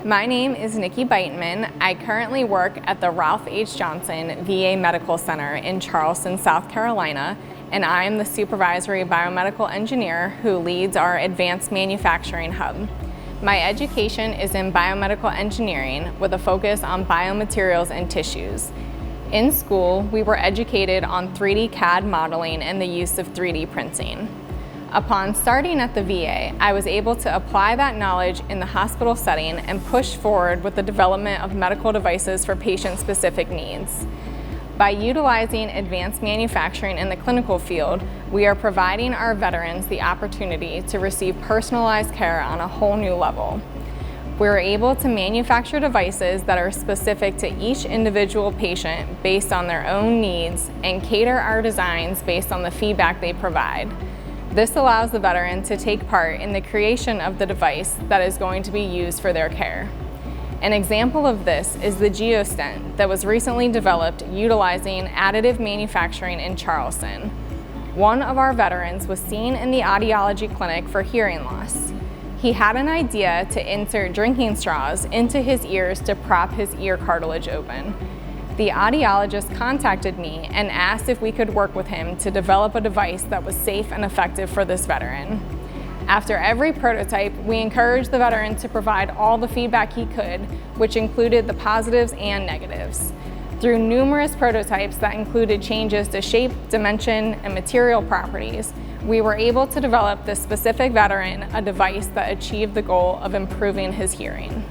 My name is Nikki Beitenman. I currently work at the Ralph H. Johnson VA Medical Center in Charleston, South Carolina, and I am the Supervisory Biomedical Engineer who leads our Advanced Manufacturing Hub. My education is in biomedical engineering with a focus on biomaterials and tissues. In school, we were educated on 3D CAD modeling and the use of 3D printing. Upon starting at the VA, I was able to apply that knowledge in the hospital setting and push forward with the development of medical devices for patient-specific needs. By utilizing advanced manufacturing in the clinical field, we are providing our veterans the opportunity to receive personalized care on a whole new level. We're able to manufacture devices that are specific to each individual patient based on their own needs and cater our designs based on the feedback they provide. This allows the veteran to take part in the creation of the device that is going to be used for their care. An example of this is the GeoStent that was recently developed utilizing additive manufacturing in Charleston. One of our veterans was seen in the audiology clinic for hearing loss. He had an idea to insert drinking straws into his ears to prop his ear cartilage open. The audiologist contacted me and asked if we could work with him to develop a device that was safe and effective for this veteran. After every prototype, we encouraged the veteran to provide all the feedback he could, which included the positives and negatives. Through numerous prototypes that included changes to shape, dimension, and material properties, we were able to develop this specific veteran a device that achieved the goal of improving his hearing.